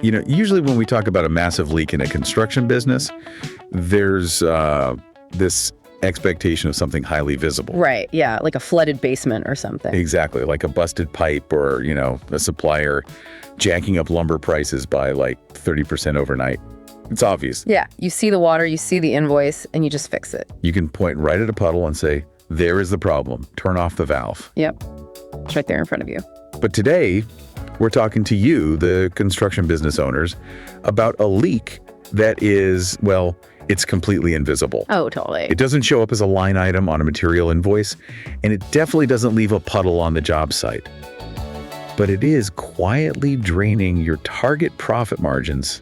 Usually when we talk about a massive leak in a construction business, there's this expectation of something highly visible. Right, yeah, like a flooded basement or something. Exactly, like a busted pipe or, a supplier jacking up lumber prices by like 30% overnight. It's obvious. Yeah, you see the water, you see the invoice, and you just fix it. You can point right at a puddle and say, there is the problem. Turn off the valve. Yep, it's right there in front of you. But today, we're talking to you, the construction business owners, about a leak that is, well, it's completely invisible. Oh, totally. It doesn't show up as a line item on a material invoice, and it definitely doesn't leave a puddle on the job site. But it is quietly draining your target profit margins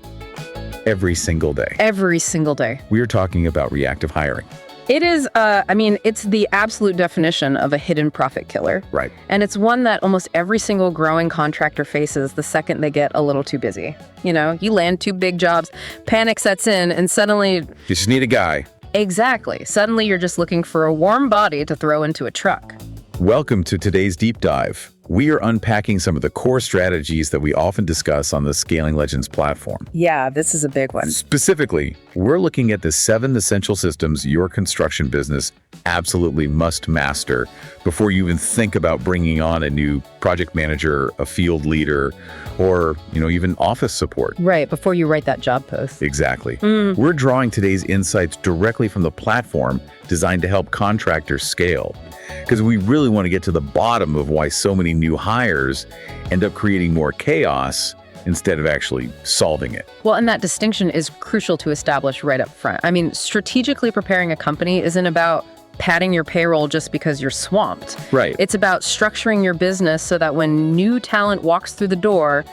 every single day. Every single day. We're talking about reactive hiring. It is, it's the absolute definition of a hidden profit killer. Right. And it's one that almost every single growing contractor faces the second they get a little too busy. You land 2 big jobs, panic sets in, and suddenly... You just need a guy. Exactly. Suddenly you're just looking for a warm body to throw into a truck. Welcome to today's deep dive. We are unpacking some of the core strategies that we often discuss on the Scaling Legends platform. Yeah, this is a big one. Specifically, we're looking at the 7 essential systems your construction business absolutely must master before you even think about bringing on a new project manager, a field leader, or, even office support. Right, before you write that job post. Exactly. We're drawing today's insights directly from the platform designed to help contractors scale, because we really want to get to the bottom of why so many new hires end up creating more chaos instead of actually solving it. Well, and that distinction is crucial to establish right up front. Strategically preparing a company isn't about padding your payroll just because you're swamped. Right. It's about structuring your business so that when new talent walks through the door,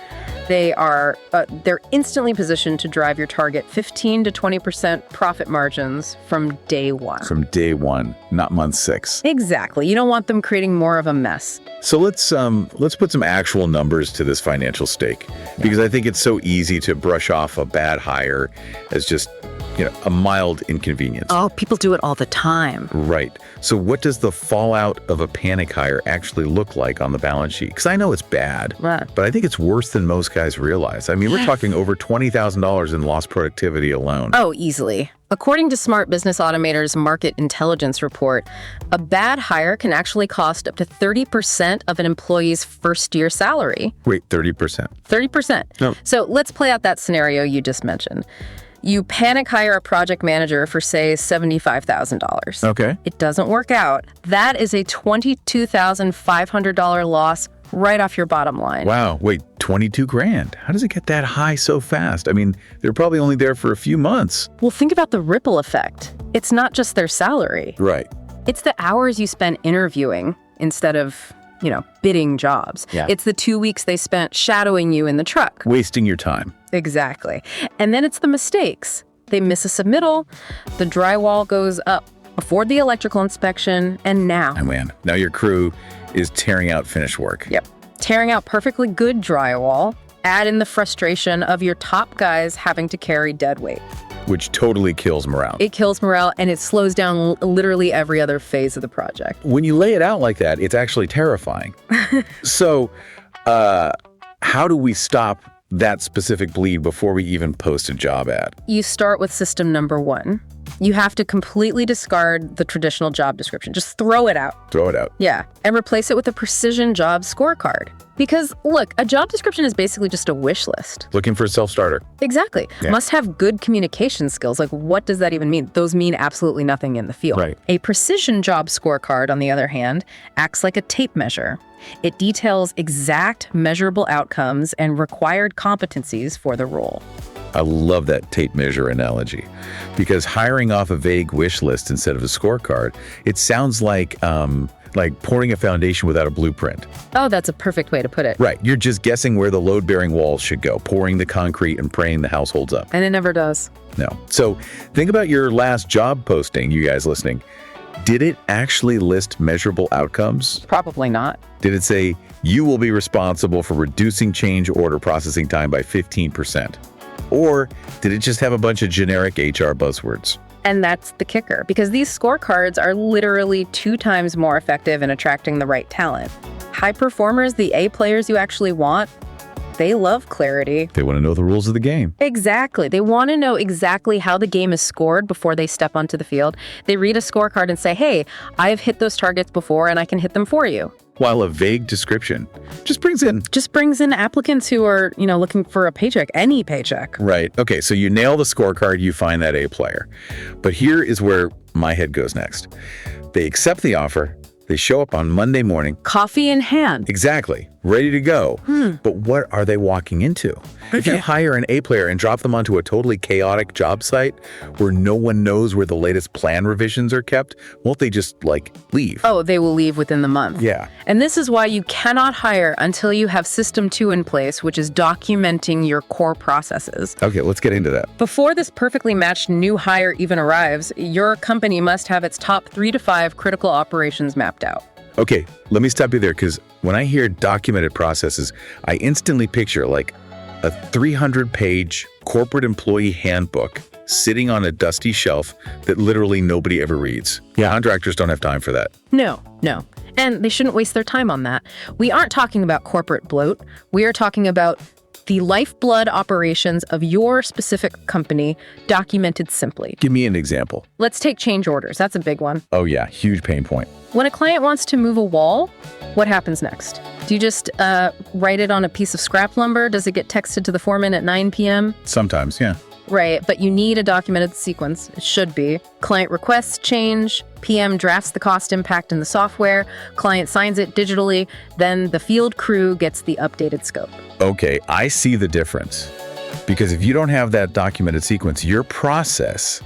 they're instantly positioned to drive your target 15 to 20% profit margins from day one. From day one, not month 6. Exactly. You don't want them creating more of a mess. So let's put some actual numbers to this financial stake, because I think it's so easy to brush off a bad hire as just a mild inconvenience. Oh, people do it all the time. Right. So what does the fallout of a panic hire actually look like on the balance sheet? Because I know it's bad, but I think it's worse than most guys realize. We're talking over $20,000 in lost productivity alone. Oh, easily. According to Smart Business Automator's Market Intelligence report, a bad hire can actually cost up to 30% of an employee's first-year salary. Wait, 30%? 30%. No. So let's play out that scenario you just mentioned. You panic hire a project manager for, say, $75,000. Okay. It doesn't work out. That is a $22,500 loss right off your bottom line. Wow. Wait, 22 grand. How does it get that high so fast? They're probably only there for a few months. Well, think about the ripple effect. It's not just their salary. Right. It's the hours you spent interviewing instead of, bidding jobs. Yeah. It's the 2 weeks they spent shadowing you in the truck. Wasting your time. Exactly. And then it's the mistakes. They miss a submittal, the drywall goes up before the electrical inspection, and now. Oh man, now your crew is tearing out finished work. Yep. Tearing out perfectly good drywall, add in the frustration of your top guys having to carry dead weight. Which totally kills morale. It kills morale, and it slows down literally every other phase of the project. When you lay it out like that, it's actually terrifying. So, how do we stop that specific bleed before we even post a job ad? You start with system number 1. You have to completely discard the traditional job description. Just throw it out. Throw it out. Yeah, and replace it with a precision job scorecard. Because, look, a job description is basically just a wish list. Looking for a self-starter. Exactly. Yeah. Must have good communication skills. Like, what does that even mean? Those mean absolutely nothing in the field. Right. A precision job scorecard, on the other hand, acts like a tape measure. It details exact measurable outcomes and required competencies for the role. I love that tape measure analogy, because hiring off a vague wish list instead of a scorecard, it sounds like pouring a foundation without a blueprint. Oh, that's a perfect way to put it. Right. You're just guessing where the load-bearing walls should go, pouring the concrete and praying the house holds up. And it never does. No. So think about your last job posting, you guys listening. Did it actually list measurable outcomes? Probably not. Did it say, you will be responsible for reducing change order processing time by 15%? Or did it just have a bunch of generic HR buzzwords? And that's the kicker, because these scorecards are literally 2 times more effective in attracting the right talent. High performers, the A players you actually want, they love clarity. They want to know the rules of the game. Exactly. They want to know exactly how the game is scored before they step onto the field. They read a scorecard and say, hey, I've hit those targets before and I can hit them for you. While a vague description just brings in applicants who are, looking for a paycheck, any paycheck. Right. Okay, so you nail the scorecard, you find that A player. But here is where my head goes next. They accept the offer. They show up on Monday morning. Coffee in hand. Exactly. Ready to go. But what are they walking into? If you hire an A player and drop them onto a totally chaotic job site where no one knows where the latest plan revisions are kept, won't they just, leave? Oh, they will leave within the month. Yeah. And this is why you cannot hire until you have System 2 in place, which is documenting your core processes. Okay, let's get into that. Before this perfectly matched new hire even arrives, your company must have its top 3 to 5 critical operations mapped out. Okay, let me stop you there, because when I hear documented processes, I instantly picture a 300-page corporate employee handbook sitting on a dusty shelf that literally nobody ever reads. Yeah, contractors don't have time for that. No. And they shouldn't waste their time on that. We aren't talking about corporate bloat. We are talking about the lifeblood operations of your specific company documented simply. Give me an example. Let's take change orders. That's a big one. Oh yeah, huge pain point. When a client wants to move a wall, what happens next? Do you just write it on a piece of scrap lumber? Does it get texted to the foreman at 9 p.m.? Sometimes, yeah. Right, but you need a documented sequence. It should be. Client requests change, PM drafts the cost impact in the software, client signs it digitally, then the field crew gets the updated scope. Okay, I see the difference. Because if you don't have that documented sequence, your process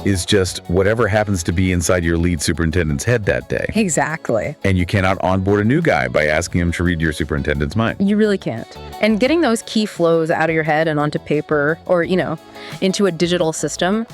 is just whatever happens to be inside your lead superintendent's head that day. Exactly. And you cannot onboard a new guy by asking him to read your superintendent's mind. You really can't. And getting those key flows out of your head and onto paper or, into a digital system,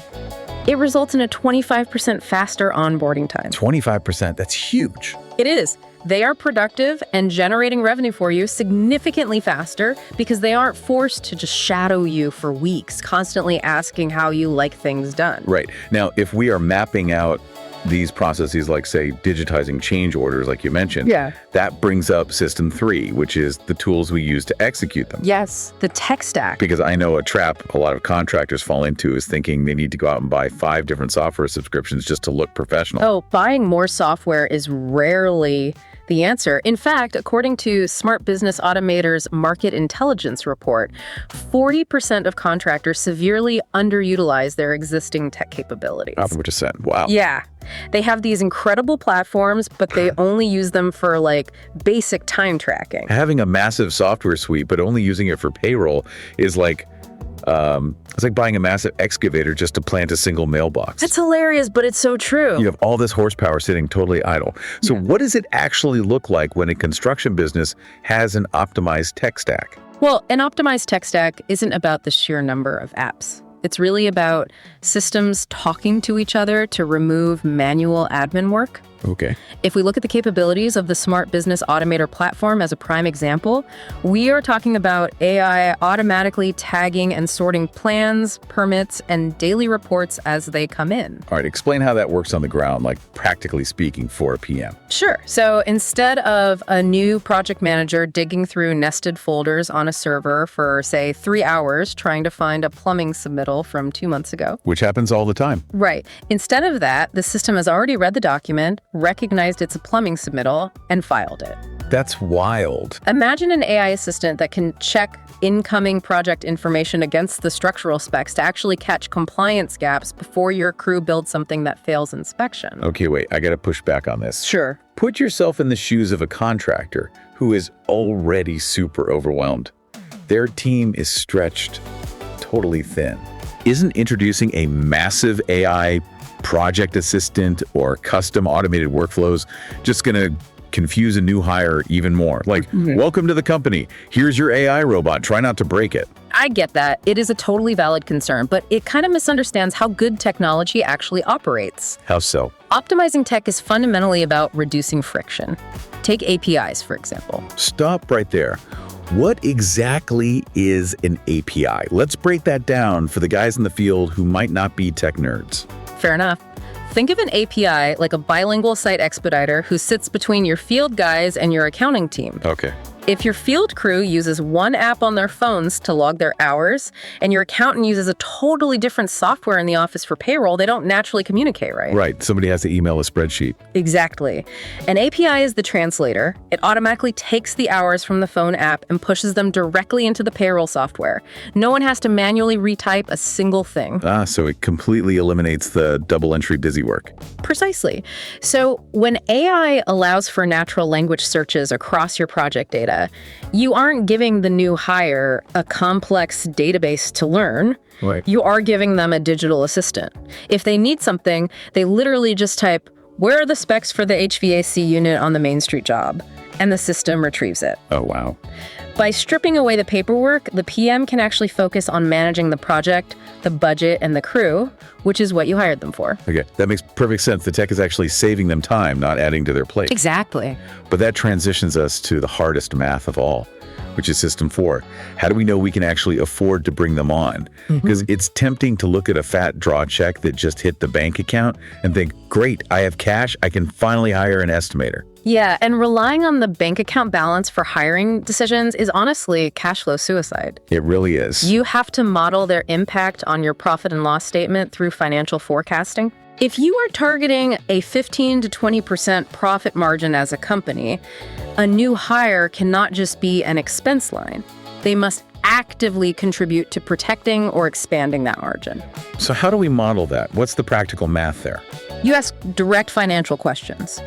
it results in a 25% faster onboarding time. 25%, that's huge. It is. They are productive and generating revenue for you significantly faster because they aren't forced to just shadow you for weeks, constantly asking how you like things done. Right. Now, if we are mapping out these processes, like, say, digitizing change orders, like you mentioned, that brings up System 3, which is the tools we use to execute them. Yes, the tech stack. Because I know a trap a lot of contractors fall into is thinking they need to go out and buy 5 different software subscriptions just to look professional. Oh, buying more software is rarely the answer. In fact, according to Smart Business Automator's Market Intelligence report, 40% of contractors severely underutilize their existing tech capabilities. 40%. Wow. Yeah. They have these incredible platforms, but they only use them for basic time tracking. Having a massive software suite, but only using it for payroll is it's like buying a massive excavator just to plant a single mailbox. That's hilarious, but it's so true. You have all this horsepower sitting totally idle. So what does it actually look like when a construction business has an optimized tech stack? Well, an optimized tech stack isn't about the sheer number of apps. It's really about systems talking to each other to remove manual admin work. Okay. If we look at the capabilities of the Smart Business Automator platform as a prime example, we are talking about AI automatically tagging and sorting plans, permits, and daily reports as they come in. All right, explain how that works on the ground, practically speaking, for a PM. Sure. So instead of a new project manager digging through nested folders on a server for, say, 3 hours trying to find a plumbing submittal from 2 months ago. Which happens all the time. Right. Instead of that, the system has already read the document, recognized it's a plumbing submittal, and filed it. That's wild. Imagine an AI assistant that can check incoming project information against the structural specs to actually catch compliance gaps before your crew builds something that fails inspection. Okay, wait, I gotta push back on this. Sure. Put yourself in the shoes of a contractor who is already super overwhelmed. Their team is stretched totally thin. Isn't introducing a massive AI project assistant or custom automated workflows just gonna confuse a new hire even more? Welcome to the company. Here's your AI robot. Try not to break it. I get that. It is a totally valid concern, but it kind of misunderstands how good technology actually operates. How so? Optimizing tech is fundamentally about reducing friction. Take APIs, for example. Stop right there. What exactly is an API? Let's break that down for the guys in the field who might not be tech nerds. Fair enough. Think of an API like a bilingual site expediter who sits between your field guys and your accounting team. Okay. If your field crew uses one app on their phones to log their hours, and your accountant uses a totally different software in the office for payroll, they don't naturally communicate, right? Right. Somebody has to email a spreadsheet. Exactly. An API is the translator. It automatically takes the hours from the phone app and pushes them directly into the payroll software. No one has to manually retype a single thing. So it completely eliminates the double entry busy work. Precisely. So when AI allows for natural language searches across your project data, you aren't giving the new hire a complex database to learn. Right. You are giving them a digital assistant. If they need something, they literally just type, "Where are the specs for the HVAC unit on the Main Street job?" And the system retrieves it. Oh, wow. By stripping away the paperwork, the PM can actually focus on managing the project, the budget, and the crew, which is what you hired them for. Okay, that makes perfect sense. The tech is actually saving them time, not adding to their plate. Exactly. But that transitions us to the hardest math of all, which is System 4. How do we know we can actually afford to bring them on? Because it's tempting to look at a fat draw check that just hit the bank account and think, great, I have cash, I can finally hire an estimator. Yeah, and relying on the bank account balance for hiring decisions is honestly cash flow suicide. It really is. You have to model their impact on your profit and loss statement through financial forecasting. If you are targeting a 15 to 20% profit margin as a company, a new hire cannot just be an expense line. They must actively contribute to protecting or expanding that margin. So how do we model that? What's the practical math there? You ask direct financial questions.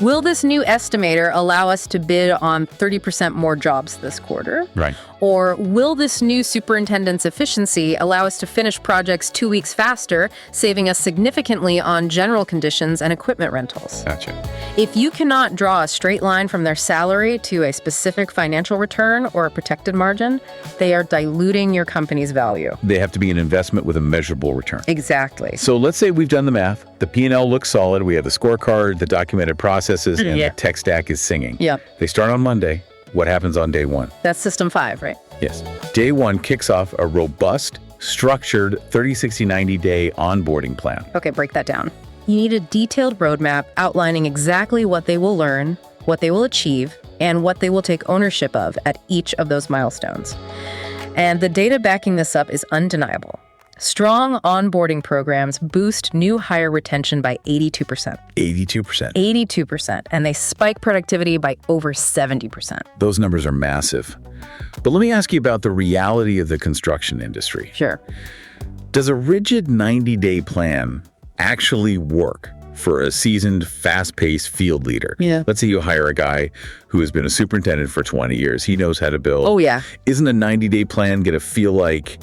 Will this new estimator allow us to bid on 30% more jobs this quarter? Right. Or will this new superintendent's efficiency allow us to finish projects 2 weeks faster, saving us significantly on general conditions and equipment rentals? Gotcha. If you cannot draw a straight line from their salary to a specific financial return or a protected margin, they are diluting your company's value. They have to be an investment with a measurable return. Exactly. So let's say we've done the math. The P&L looks solid. We have the scorecard, the documented processes, and the tech stack is singing. Yep. They start on Monday. What happens on day one? That's System 5, right? Yes. Day one kicks off a robust, structured 30, 60, 90-day onboarding plan. Okay, break that down. You need a detailed roadmap outlining exactly what they will learn, what they will achieve, and what they will take ownership of at each of those milestones. And the data backing this up is undeniable. Strong onboarding programs boost new hire retention by 82%. 82%. 82%, and they spike productivity by over 70%. Those numbers are massive. But let me ask you about the reality of the construction industry. Sure. Does a rigid 90-day plan actually work for a seasoned, fast-paced field leader? Yeah. Let's say you hire a guy who has been a superintendent for 20 years. He knows how to build. Oh, yeah. Isn't a 90-day plan going to feel like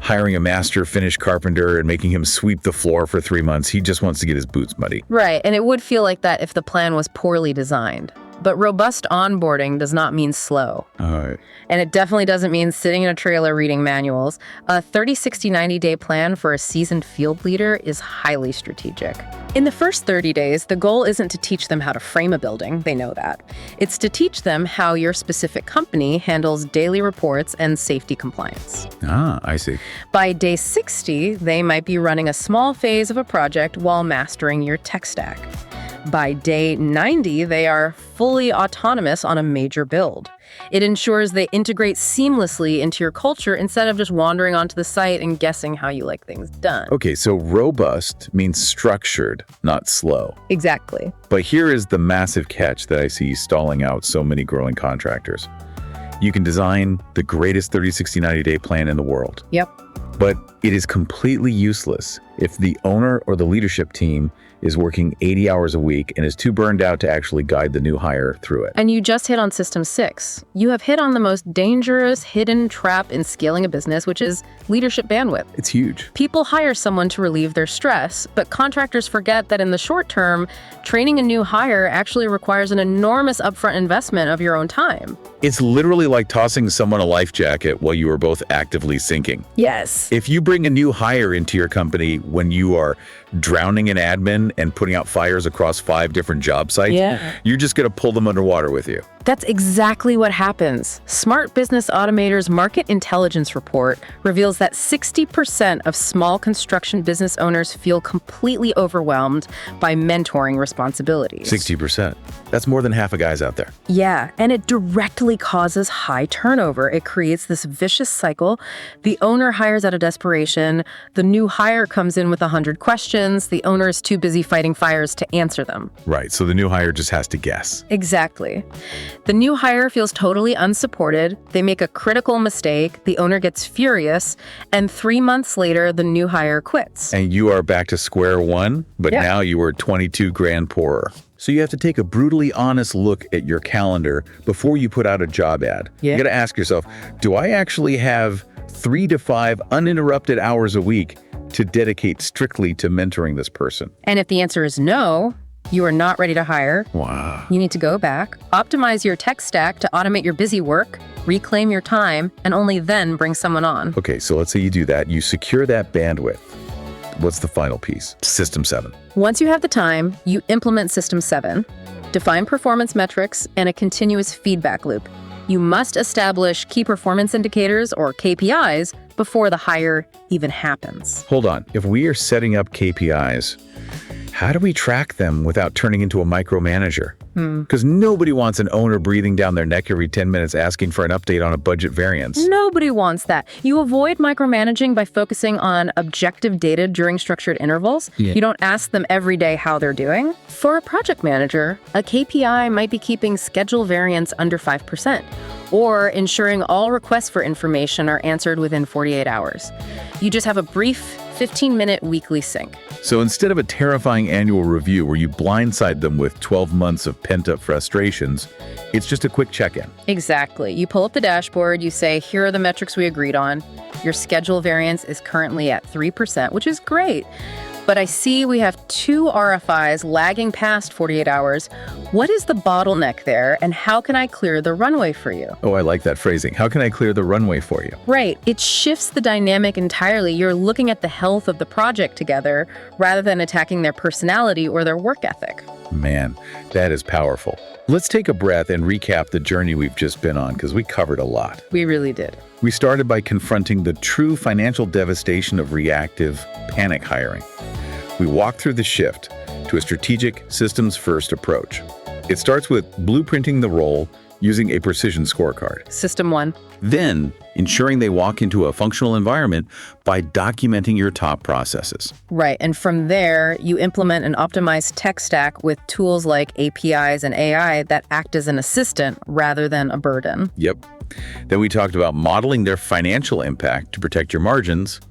hiring a master finish carpenter and making him sweep the floor for 3 months? He just wants to get his boots muddy. Right, and it would feel like that if the plan was poorly designed. But robust onboarding does not mean slow. All right. And it definitely doesn't mean sitting in a trailer reading manuals. A 30, 60, 90-day plan for a seasoned field leader is highly strategic. In the first 30 days, the goal isn't to teach them how to frame a building, they know that. It's to teach them how your specific company handles daily reports and safety compliance. Ah, I see. By day 60, they might be running a small phase of a project while mastering your tech stack. By day 90, they are fully autonomous on a major build. It ensures they integrate seamlessly into your culture instead of just wandering onto the site and guessing how you like things done. Okay, so robust means structured, not slow. Exactly. But here is the massive catch that I see stalling out so many growing contractors. You can design the greatest 30, 60, 90-day plan in the world. Yep. But it is completely useless if the owner or the leadership team is working 80 hours a week and is too burned out to actually guide the new hire through it. And you just hit on System 6. You have hit on the most dangerous hidden trap in scaling a business, which is leadership bandwidth. It's huge. People hire someone to relieve their stress, but contractors forget that in the short term, training a new hire actually requires an enormous upfront investment of your own time. It's literally like tossing someone a life jacket while you are both actively sinking. Yes. If you bring a new hire into your company when you are drowning in admin and putting out fires across 5 different job sites, you're just going to pull them underwater with you. That's exactly what happens. Smart Business Automator's Market Intelligence Report reveals that 60% of small construction business owners feel completely overwhelmed by mentoring responsibilities. 60%. That's more than half of guys out there. Yeah, and it directly causes high turnover. It creates this vicious cycle. The owner hires out of desperation. The new hire comes in with 100 questions. The owner is too busy fighting fires to answer them. Right, so the new hire just has to guess. Exactly. The new hire feels totally unsupported. They make a critical mistake. The owner gets furious. And 3 months later, the new hire quits. And you are back to square one, but Yeah. now you are 22 grand poorer. So you have to take a brutally honest look at your calendar before you put out a job ad. Yeah. You got to ask yourself, do I actually have 3 to 5 uninterrupted hours a week to dedicate strictly to mentoring this person? And if the answer is no, you are not ready to hire. Wow. You need to go back, optimize your tech stack to automate your busy work, reclaim your time, and only then bring someone on. Okay, so let's say you do that. You secure that bandwidth. What's the final piece? System 7. Once you have the time, you implement System 7. Define performance metrics and a continuous feedback loop. You must establish key performance indicators, or KPIs, before the hire even happens. Hold on. If we are setting up KPIs, how do we track them without turning into a micromanager? Because nobody wants an owner breathing down their neck every 10 minutes asking for an update on a budget variance. Nobody wants that. You avoid micromanaging by focusing on objective data during structured intervals. Yeah. You don't ask them every day how they're doing. For a project manager, a KPI might be keeping schedule variance under 5%, or ensuring all requests for information are answered within 48 hours. You just have a brief 15-minute weekly sync. So instead of a terrifying annual review where you blindside them with 12 months of pent-up frustrations, it's just a quick check-in. Exactly. You pull up the dashboard, you say, here are the metrics we agreed on. Your schedule variance is currently at 3%, which is great. But I see we have 2 RFIs lagging past 48 hours. What is the bottleneck there, and how can I clear the runway for you? Oh, I like that phrasing. How can I clear the runway for you? Right. It shifts the dynamic entirely. You're looking at the health of the project together rather than attacking their personality or their work ethic. Man, that is powerful. Let's take a breath and recap the journey we've just been on, because we covered a lot. We really did. We started by confronting the true financial devastation of reactive panic hiring. We walked through the shift to a strategic, systems-first approach. It starts with blueprinting the role using a precision scorecard. System 1. Then, ensuring they walk into a functional environment by documenting your top processes. Right. And from there, you implement an optimized tech stack with tools like APIs and AI that act as an assistant rather than a burden. Yep. Then we talked about modeling their financial impact to protect your margins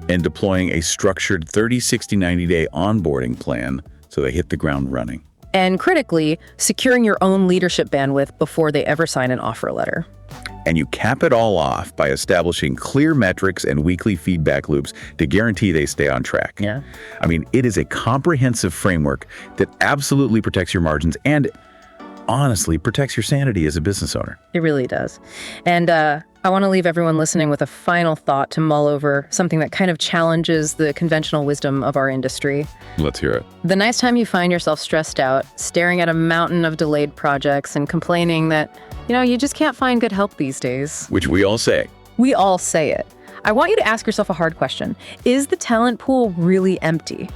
and deploying a structured 30, 60, 90-day onboarding plan so they hit the ground running. And critically, securing your own leadership bandwidth before they ever sign an offer letter. And you cap it all off by establishing clear metrics and weekly feedback loops to guarantee they stay on track. Yeah. I mean, it is a comprehensive framework that absolutely protects your margins and honestly protects your sanity as a business owner. It really does. And I want to leave everyone listening with a final thought to mull over, something that kind of challenges the conventional wisdom of our industry. Let's hear it. The next time you find yourself stressed out, staring at a mountain of delayed projects and complaining that, you just can't find good help these days. Which we all say. We all say it. I want you to ask yourself a hard question. Is the talent pool really empty?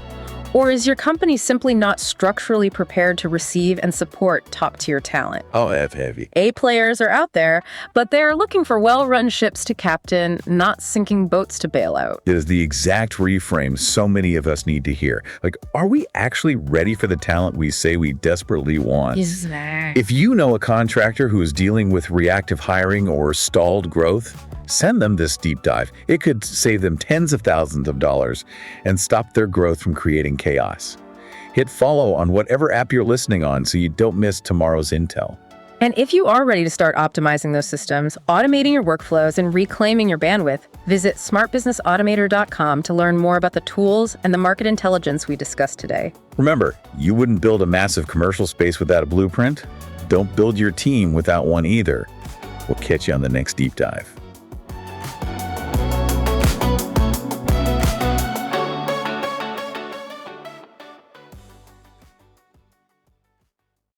Or is your company simply not structurally prepared to receive and support top-tier talent? Oh, F-heavy. A players are out there, but they're looking for well-run ships to captain, not sinking boats to bail out. It is the exact reframe so many of us need to hear. Like, are we actually ready for the talent we say we desperately want? Yes. If you know a contractor who is dealing with reactive hiring or stalled growth, send them this deep dive. It could save them tens of thousands of dollars and stop their growth from creating chaos. Hit follow on whatever app you're listening on so you don't miss tomorrow's intel. And if you are ready to start optimizing those systems, automating your workflows, and reclaiming your bandwidth, visit smartbusinessautomator.com to learn more about the tools and the market intelligence we discussed today. Remember, you wouldn't build a massive commercial space without a blueprint. Don't build your team without one either. We'll catch you on the next deep dive.